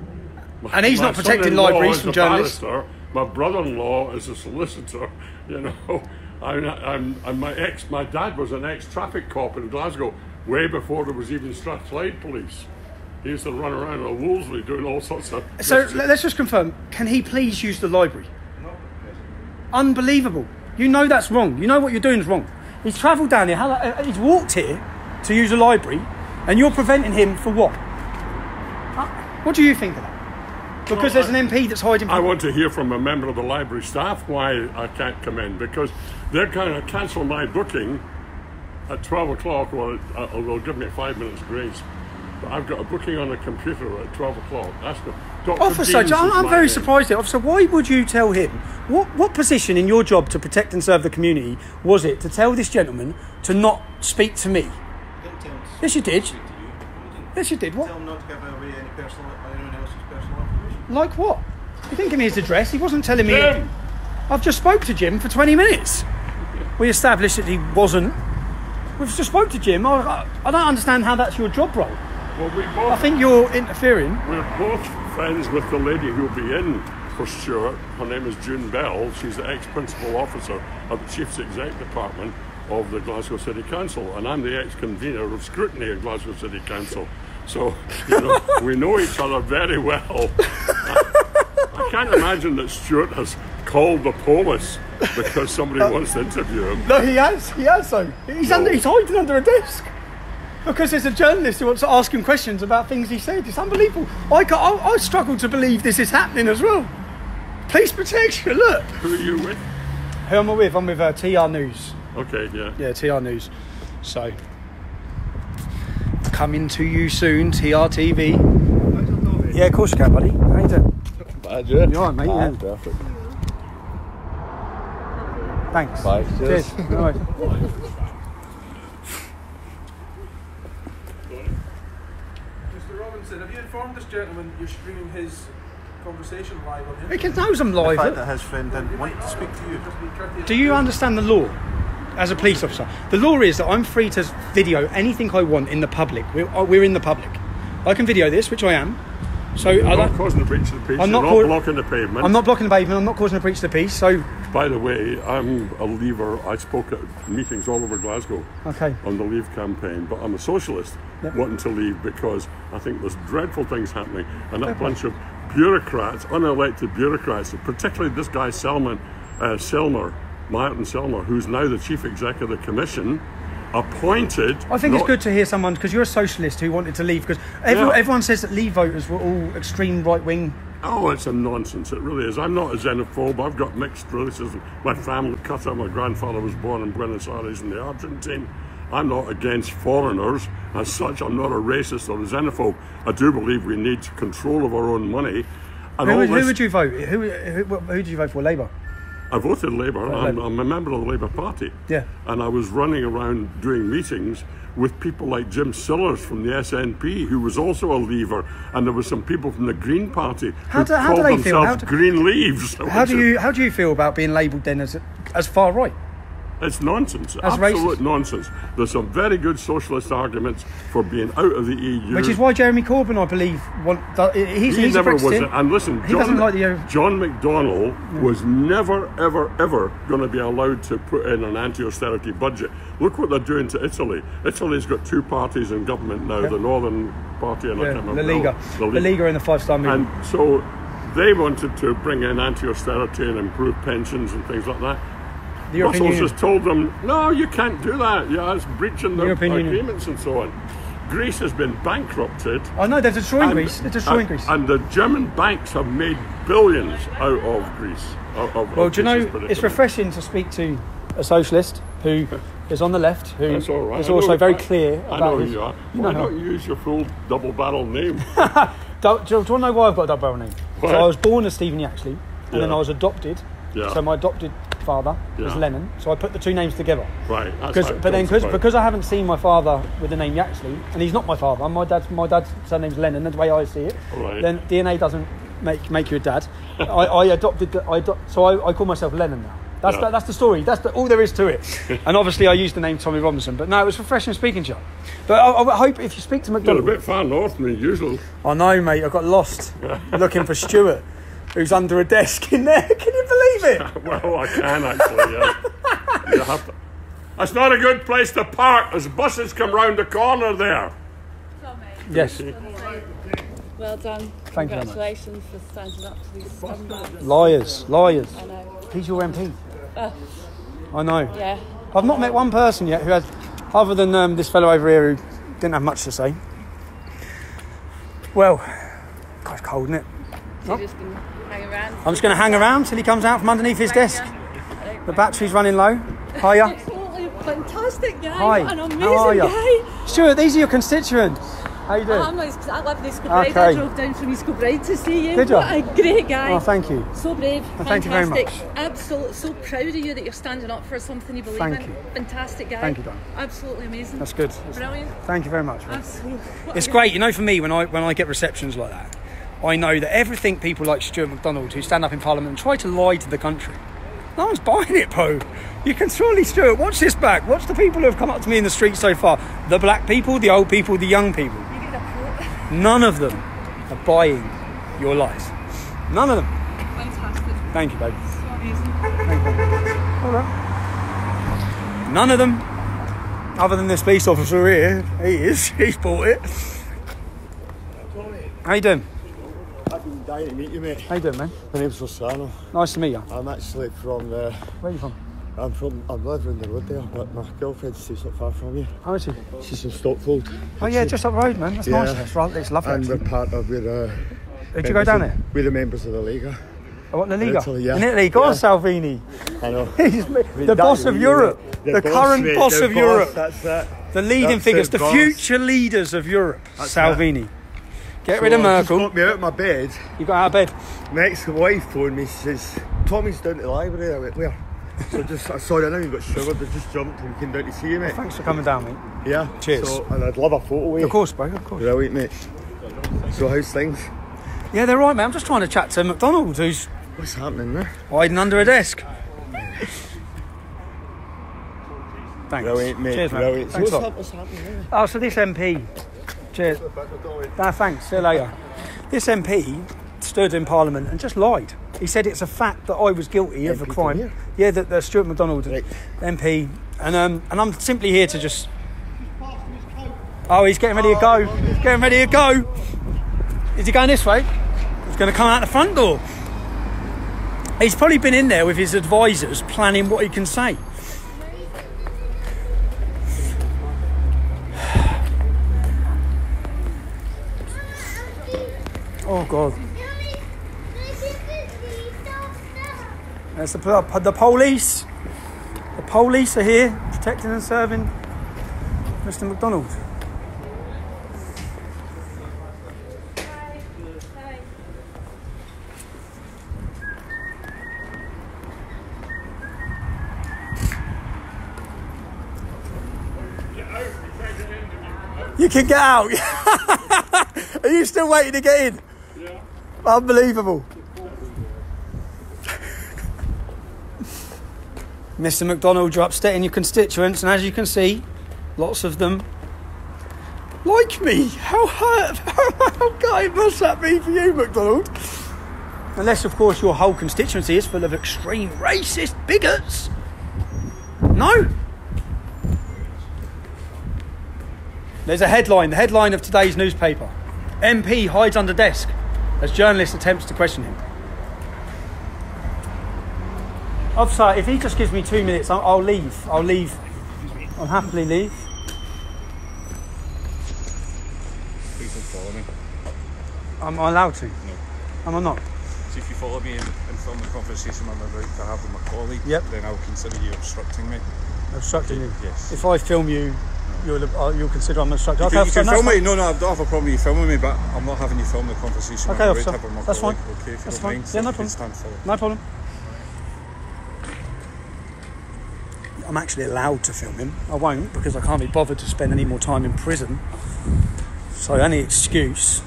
And he's not protecting son-in-law libraries is from a journalists. barrister. My brother-in-law is a solicitor. You know, my dad was an ex-traffic cop in Glasgow way before there was even Strathclyde police. He used to run around at Wolseley doing all sorts of... So let's just confirm, can he please use the library? Unbelievable. You know that's wrong. You know what you're doing is wrong. He's travelled down here, he's walked here to use a library, and you're preventing him for what? What do you think of that? Because there's an MP that's hiding... I want to hear from a member of the library staff why I can't come in, because they're going to cancel my booking at 12 o'clock, or they'll give me 5 minutes grace. I've got a booking on a computer at 12 o'clock. That's the Dr. Officer, Deans is I'm my very name. surprised here. Officer, why would you tell him? What position in your job to protect and serve the community was it to tell this gentleman to not speak to me? Didn't tell him to Yes, you did. speak to you. Yes, you did. What? Tell him not to give away any personal or anyone else's personal information. Like what? He didn't give me his address. He wasn't telling me. Jim! I've just spoke to Jim for 20 minutes. We established that he wasn't. We've just spoke to Jim. I don't understand how that's your job role. Well, I think you're interfering. we're both friends with the lady who'll be in for Stewart. Her name is June Bell. She's the ex-principal officer of the Chief's Exec Department of the Glasgow City Council, and I'm the ex-convener of scrutiny at Glasgow City Council. So, we know each other very well. I can't imagine that Stewart has called the police because somebody wants to interview him. No, he has. So he's hiding under a desk because there's a journalist who wants to ask him questions about things he said. It's unbelievable. I struggle to believe this is happening as well. Police protection. Look. Who are you with? Who am I with? I'm with TR News. Okay, yeah. Yeah, TR News. So coming to you soon, TR TV. Yeah, of course you can, buddy. How you doing? Bad, yeah. You alright, mate? Yeah. Perfect. Thanks. Bye. Cheers. Cheers. No worries. Mr. Robinson, have you informed this gentleman you're streaming his conversation live on He him? can knows I'm The fact live. that his friend didn't want to speak to you. Do you understand the law as a police officer? The law is that I'm free to video anything I want in the public. We're in the public. I can video this, which I am. So You're I not don't, causing a breach of the peace. I'm You're not not cau- blocking the pavement. I'm not blocking the pavement. I'm not causing a breach of the peace. So By the way, I'm a Leaver. I spoke at meetings all over Glasgow okay. on the Leave campaign, but I'm a socialist wanting to leave because I think there's dreadful things happening, and that bunch of bureaucrats, unelected bureaucrats, particularly this guy Martin Selmer, who's now the chief executive of the commission, appointed. I think it's good to hear someone, because you're a socialist who wanted to leave, because everyone says that Leave voters were all extreme right wing. Oh, it's a nonsense. It really is. I'm not a xenophobe. I've got mixed races. My family cut out. My grandfather was born in Buenos Aires in the Argentine. I'm not against foreigners. As such, I'm not a racist or a xenophobe. I do believe we need control of our own money. And Who would you vote? Who did you vote for? Labour? I voted Labour. I'm a member of the Labour Party. Yeah. And I was running around doing meetings with people like Jim Sillars from the SNP, who was also a Leaver, and there were some people from the Green Party who how do called they feel? themselves Green Leaves. How do you feel about being labelled then as far right? It's nonsense. As Absolute racist. Nonsense. There's some very good socialist arguments for being out of the EU. Which is why Jeremy Corbyn, I believe, he's he a never was. Brexiteer. And listen, He doesn't like the John McDonald was never, ever, ever going to be allowed to put in an anti-austerity budget. Look what they're doing to Italy. Italy's got two parties in government now, the Northern Party and I can't remember. The Liga and the Five-Star Movement. And so they wanted to bring in anti-austerity and improve pensions and things like that. The European Brussels Union. has told them, no, you can't do that. Yeah, it's breaching the European Union. agreements and so on. Greece has been bankrupted. I know, they're destroying Greece. They're destroying Greece. And the German banks have made billions out of Greece. Well, do you know, it's refreshing to speak to a socialist who is on the left, who That's all right. is I know- also very clear I about know his... who you are. You Why know not use your full double-barrel name? do you want to know why I've got a double barrel name? Why? So I was born as Stephen Yaxley, and then Yeah. I was adopted. Yeah. So my adopted father was Yeah. Lennon. So I put the two names together. Right. That's how it But then, comes about. because I haven't seen my father with the name Yaxley, and he's not my father. My dad's surname's Lennon. The way I see it, Right. then DNA doesn't make you a dad. I adopted. So I call myself Lennon now. That's the story. That's all there is to it. And obviously, I used the name Tommy Robinson. But no, it was refreshing speaking to you. But I hope if you speak to You're a McDonald, bit far north than usual. I know, mate. I got lost looking for Stewart, who's under a desk in there. Can you believe it? Well, I can actually, yeah. You have to. That's not a good place to park. There's buses come round the corner there. Yes. Well done. Thank you very much. Congratulations for standing up to these scumbags. Liars. I know. He's your MP. I know. Yeah. I've not met one person yet who has, other than this fellow over here who didn't have much to say. Well, God, it's cold, isn't it? You're just going to hang around. I'm just going to hang around till he comes out from underneath his desk. The battery's running low. Hiya. Fantastic, yay. Hi. An amazing How are you? yay. Stuart, these are your constituents. How you doing? I live in East Kilbride. Okay. I drove down from East Kilbride to see you. Did you? What a great guy. Oh, thank you. So brave. Well, thank you very fantastic. much. Absolutely, so proud of you that you're standing up for something you believe Thank in. you. Fantastic guy. Thank you, Don. Absolutely amazing. That's good. Brilliant. Thank you very much. Absolutely. What It's a great, you know, for me, when I get receptions like that, I know that everything people like Stewart McDonald, who stand up in Parliament and try to lie to the country, no one's buying it, bro. You can surely, Stuart, watch this back. Watch the people who have come up to me in the street so far. The black people, the old people, the young people. You get a quote. None of them are buying your lies. None of them. Fantastic. Thank you, baby. So amazing. Thank you. All right. None of them, other than this police officer here, he is. He's bought it. How you doing? I've been dying to meet you, mate. How you doing, man? My name's Rossano. Nice to meet you. I'm actually from Where are you from? I'm living the road there, but my girlfriend stays not far from you. How is he? She's from Stockfold. Oh yeah, just up the road, man. That's Yeah. nice. It's right. It's lovely. And we're Actually. part of, we're Did you go down there? We're the members of the Liga. Oh, what, in the Liga? Italy, yeah. In Italy. Go on, Yeah. Salvini. I know. He's the boss of Europe. The current mate, boss the of Europe. That's it. The leading That's figures, the the boss. future leaders of Europe. That's Salvini. Get rid of So just Merkel. got me out of my bed. You got out of bed. My ex-wife phoned me, she says, Tommy's down to the library. I went, where? So I saw you now, you got showered, I just jumped and came down to see you, mate. Thanks for coming down, mate. Yeah. Cheers. So, and I'd love a photo with you. Of course, bro. Of course. Brilliant, mate. So how's things? Yeah, they're right, man. I'm just trying to chat to McDonald, who's What's happening there? hiding under a desk. Thanks. Brilliant, mate. Cheers, man. Brilliant. So Thanks a lot. what's happening there? Oh, so this MP. Cheers. Nah, thanks. See you later. This MP stood in Parliament and just lied. He said it's a fact that I was guilty of a MP crime. here? Yeah, that Stewart McDonald, Right. MP, and I'm simply here to just. Oh, he's getting ready to go. He's getting ready to go. Is he going this way? He's going to come out the front door. He's probably been in there with his advisors planning what he can say. Oh God. There's the police. The police are here protecting and serving Mr. McDonald. You can get out. Are you still waiting to get in? Yeah. Unbelievable. Mr. McDonald, you're upsetting your constituents, and as you can see, lots of them like me. How gutted must that be for you, McDonald? Unless, of course, your whole constituency is full of extreme racist bigots. No? There's a headline, the headline of today's newspaper. MP hides under desk as journalist attempts to question him. Officer, if he just gives me 2 minutes, I'll leave. I'll leave. I'll happily leave. Please don't follow me. Am I allowed to? No. Am I not? So if you follow me and film the conversation I'm about to have with my colleague, Yep. then I'll consider you obstructing me. Obstructing you? Yes. If I film you, you'll consider I'm obstructing. You Okay, can officer, film that's me. No, I don't have a problem with you filming me, but I'm not having you film the conversation. Okay, I'm about officer. to have with my That's colleague. fine. Okay, if you That's don't fine. mind. Yeah, no So problem. stand forward. No problem. I'm actually allowed to film him. I won't because I can't be bothered to spend any more time in prison. So any excuse.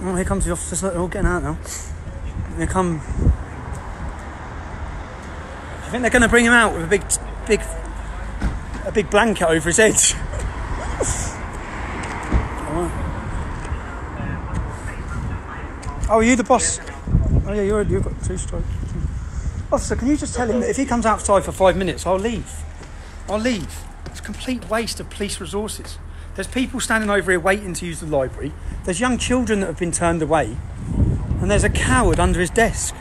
Oh, here comes the officers. They're all getting out now. Here come. I think they're going to bring him out with a big blanket over his head. Oh, are you the boss? Oh yeah, you've got 2 strikes. Officer, can you just tell him that if he comes outside for 5 minutes, I'll leave. I'll leave. It's a complete waste of police resources. There's people standing over here waiting to use the library. There's young children that have been turned away. And there's a coward under his desk.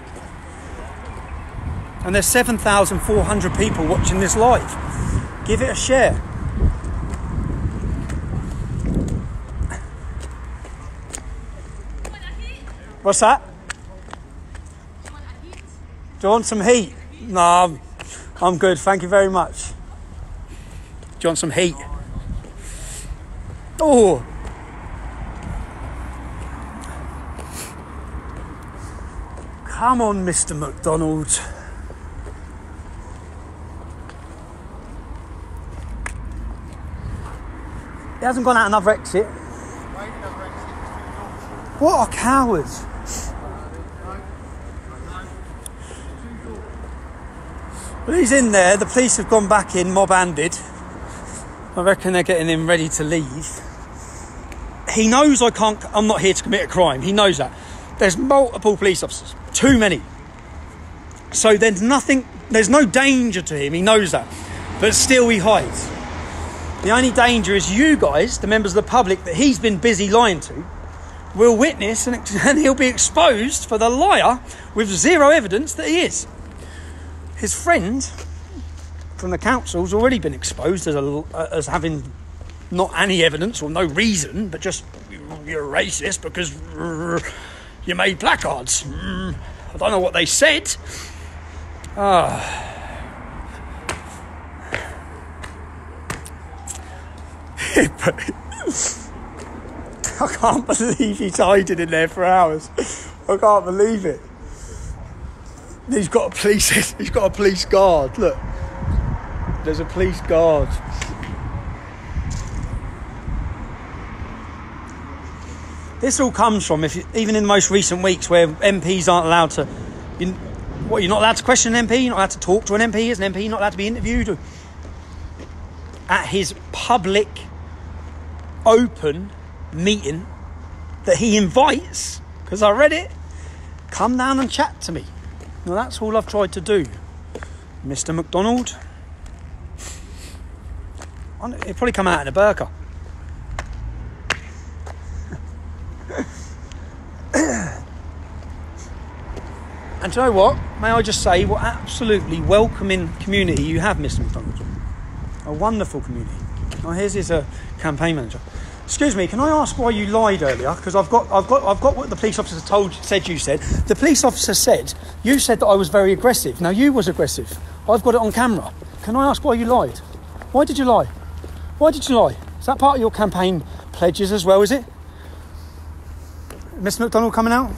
And there's 7,400 people watching this live. Give it a share. What's that? Do you want some heat? No, I'm good. Thank you very much. Do you want some heat? Oh, Come on, Mr. McDonald. He hasn't gone out another exit. What a coward. Well, he's in there. The police have gone back in, mob-handed. I reckon they're getting him ready to leave. He knows I'm not here to commit a crime. He knows that. There's multiple police officers. Too many. So there's no danger to him. He knows that. But still he hides. The only danger is you guys, the members of the public that he's been busy lying to, will witness and he'll be exposed for the liar with zero evidence that he is. His friend from the council's already been exposed as having not any evidence or no reason, but just you're racist because you made placards. I don't know what they said. I can't believe he's hiding in there for hours. I can't believe it. He's got a police guard. Look, there's a police guard. This all comes from even in the most recent weeks where MPs aren't allowed to. You're not allowed to question an MP. You're not allowed to talk to an MP. As an MP, you're not allowed to be interviewed at his public, open meeting that he invites. Because I read it. Come down and chat to me. Well, that's all I've tried to do, Mr. McDonald. He'll probably come out in a burqa. And do you know what? May I just say what absolutely welcoming community you have, Mr. McDonald. A wonderful community. Oh, here's his campaign manager. Excuse me, can I ask why you lied earlier? Because I've got what the police officer said you said. The police officer said you said that I was very aggressive. Now you was aggressive. I've got it on camera. Can I ask why you lied? Why did you lie? Why did you lie? Is that part of your campaign pledges as well, is it? Mr. McDonald coming out?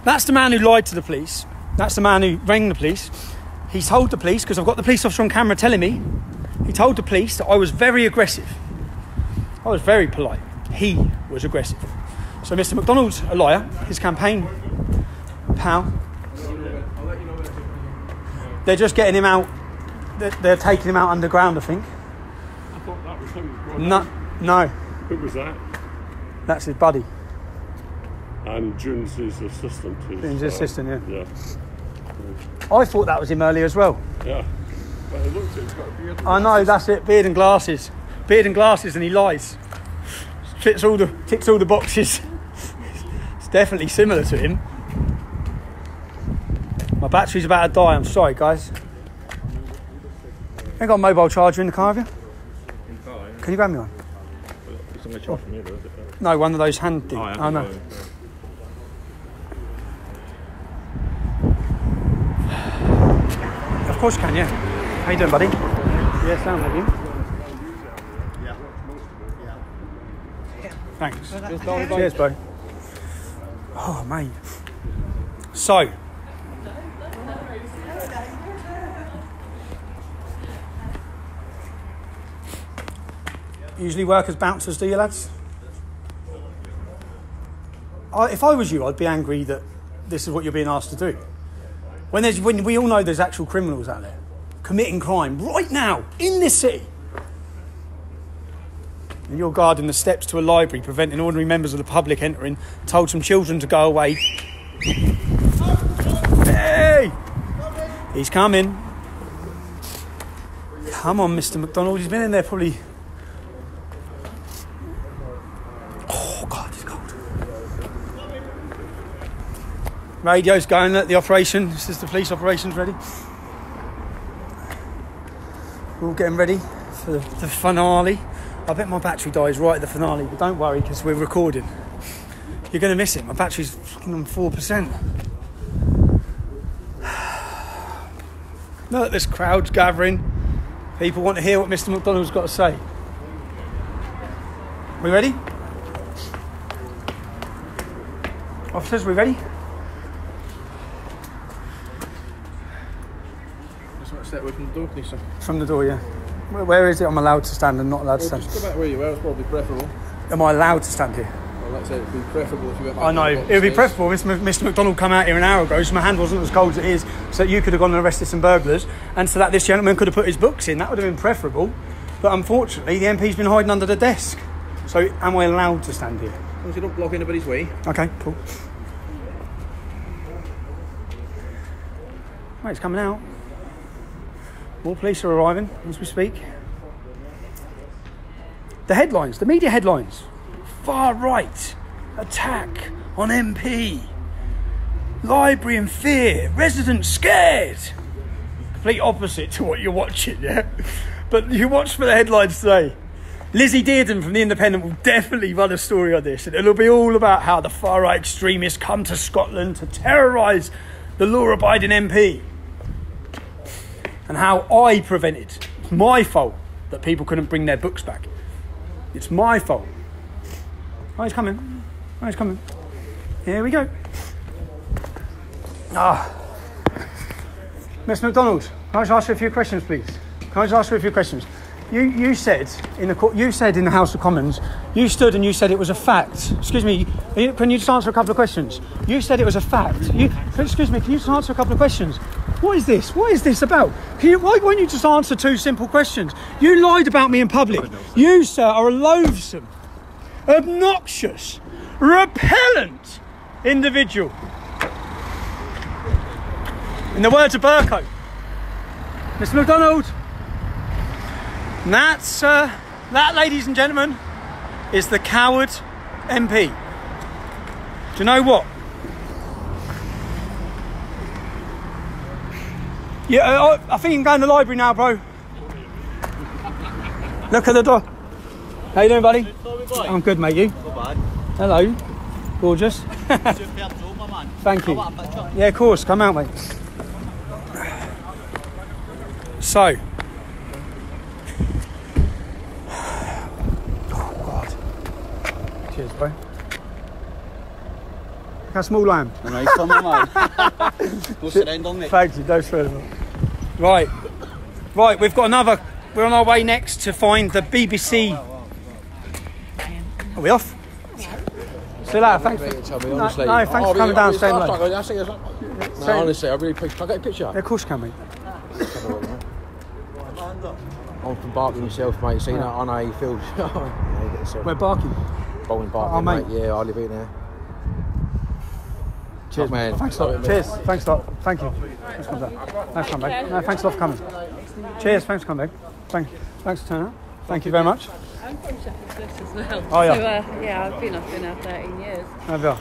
That's the man who lied to the police. That's the man who rang the police. He told the police, because I've got the police officer on camera telling me, he told the police that I was very aggressive. I was very polite. He was aggressive. So Mr. McDonald's a liar. His campaign pal. They're just getting him out. They're taking him out underground, I think. I thought that was him. No. Who was that? That's his buddy. And June's his assistant. His assistant, yeah. Yeah. I thought that was him earlier as well. Yeah. But it looks like he's got a beard. I know, that's it. Beard and glasses. Beard and glasses, and he lies. Ticks all the boxes. It's definitely similar to him. My battery's about to die. I'm sorry, guys. Ain't got a mobile charger in the car, have you? Can you grab me one? It's only charge from here, though, is it? No, one of those hand things. Oh, I know. Of course you can, yeah. How you doing, buddy? Yeah, sounds like you. Thanks. Cheers, bro. Oh, mate. So. Usually work as bouncers, do you, lads? If I was you, I'd be angry that this is what you're being asked to do. When we all know there's actual criminals out there committing crime right now in this city. And you're guarding the steps to a library, preventing ordinary members of the public entering, told some children to go away. Hey! He's coming. Come on, Mr. McDonald. He's been in there probably... Oh, God, it's cold. Radio's going at the operation. This is the police operations ready. We're all getting ready for the finale. I bet my battery dies right at the finale, but don't worry because we're recording. You're going to miss it. My battery's on 4%. Look, this crowd's gathering. People want to hear what Mr. McDonald's got to say. We ready? Officers, we ready? step away from the door, please, sir. From the door, yeah. Where is it I'm allowed to stand and not allowed to stand? Just go back where you were, it's probably preferable. Am I allowed to stand here? Well, like I said, it'd be preferable if you went back. I know, it would be preferable. Mr. McDonald come out here an hour ago, so my hand wasn't as cold as it is, so that you could have gone and arrested some burglars, and so that this gentleman could have put his books in. That would have been preferable. But unfortunately, the MP's been hiding under the desk. So am I allowed to stand here? As long as you don't block anybody's way. Okay, cool. Right, it's coming out. More police are arriving as we speak. The headlines, the media headlines. Far right, attack on MP. Library in fear, residents scared. Complete opposite to what you're watching, yeah? But you watch for the headlines today. Lizzie Dearden from The Independent will definitely run a story on this, and it'll be all about how the far right extremists come to Scotland to terrorise the law-abiding MP. And how I prevented. It's my fault that people couldn't bring their books back. It's my fault. Oh, he's coming. Oh, he's coming. Here we go. Mr. McDonald, can I just ask you a few questions, please? Can I just ask you a few questions? You said in the House of Commons, you stood and you said it was a fact. Excuse me, can you just answer a couple of questions? You said it was a fact. Excuse me, can you just answer a couple of questions? What is this? What is this about? Why won't you just answer two simple questions? You lied about me in public. You, sir, are a loathsome, obnoxious, repellent individual. In the words of Burko, Mr. McDonald, that, ladies and gentlemen, is the coward MP. Do you know what? Yeah, I think you can go in the library now, bro. Look at the door. How you doing, buddy? I'm good, mate. You? Not bad. Hello. Gorgeous. Thank you. Yeah, of course. Come out, mate. So. Oh, God. Cheers, bro. Look how small I am. Nice one, man. Go surrender, mate. Thank you. Don't swear. Right. Right, we've got another. We're on our way next to find the BBC. Are we off? See you later. Thanks. No, thanks for coming down. Saying hello. No, honestly, I really appreciate. Can I get a picture? Yeah, of course, can we? I'm from Barking myself, mate. Seen that on a field. We're Barking. Bowling Barking, Oh, mate. Yeah, I live in there. Cheers, man. Thanks a lot. Cheers. Thanks a lot. Thank you. Thanks for coming. Nice come back. No, thanks a lot for coming. Cheers. Thanks for coming back. Thanks for turning up. Thank you very much. I'm from Sheffield Cliffs as well. Oh, yeah. So, yeah, I've been here 13 years. There we are.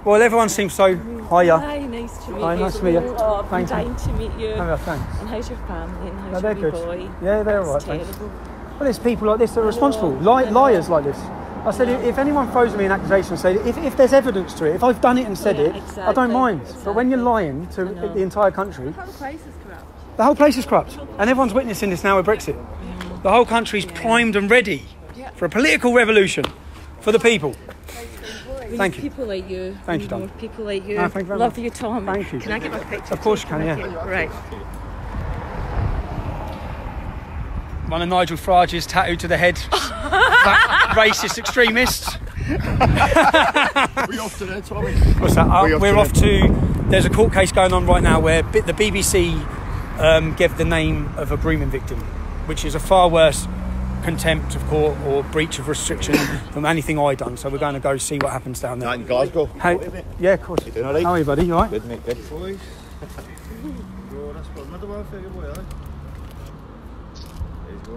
Well, everyone seems so. Hiya. Hi, nice to meet you. Hi, nice to meet you. Oh, I'm Thank you. dying to meet you. There we are, thanks. And how's your family? And how's No, your they're wee good. boy? Yeah, they're all right, That's thanks. terrible. Well, it's people like this that are responsible. Liars like this. I said, if anyone throws me an accusation and say, if there's evidence to it, if I've done it and said Yeah, it, exactly, I don't mind. But exactly. when you're lying to the entire country, The whole place is corrupt. the whole place is corrupt. And everyone's witnessing this now with Brexit. The whole country's primed and ready for a political revolution for the people. We Thank need you. people like you. Thank you, We need Dom. more people like you. No, thank you very Love much. you, Tom. Thank you. Can I get my picture? Of course you can, Thank yeah. you. Right. One of Nigel Farage's tattooed to the head. Racist extremists. We off to there, Tommy? What's that? We're off to. There's a court case going on right now where the BBC gave the name of a grooming victim, which is a far worse contempt of court or breach of restriction from anything I done. So we're going to go see what happens down there. In Glasgow. Hey, yeah, of course. You doing all right? How are you, buddy? You all right? Good, mate, good.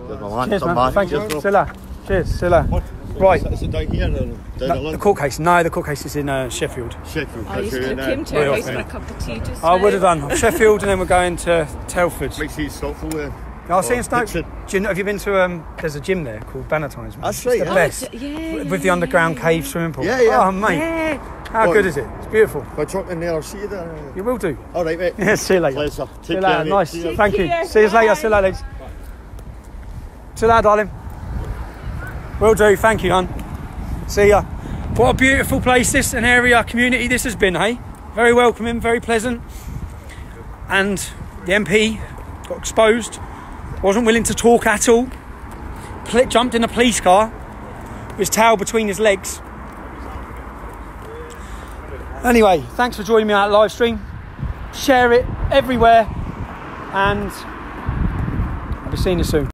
There's my man, Cheers, some man. Thank you. Cheers, bro. See you later. Cheers. See you later. Right. Is it down here or down in The London? court case. No, the court case is in Sheffield. Sheffield. I used to came to your house for a cup of tea just I now. would have done. Sheffield, and then we're going to Telford. Makes you thoughtful there. I'll see you in Stoke. Dixon. Have you been to? There's a gym there called Bannatyne's. That's It's right, the yeah. best. Yeah, With the underground cave swimming pool. Yeah, yeah. Oh, mate. Yeah. How Oh, good is it? It's beautiful. If I drop in there, I'll see you there. You will do. All right, mate. Yeah, see you later. Pleasure. See Take you care, later. mate. Nice. See you. Thank you. care. See you later. Bye. See you later, ladies. See you later, darling. Will do. Thank you, hon. See ya. What a beautiful place this, an area, community this has been, hey? Very welcoming, very pleasant. And the MP got exposed, wasn't willing to talk at all, jumped in a police car with his tail between his legs. Anyway, thanks for joining me on that live stream. Share it everywhere, and I'll be seeing you soon.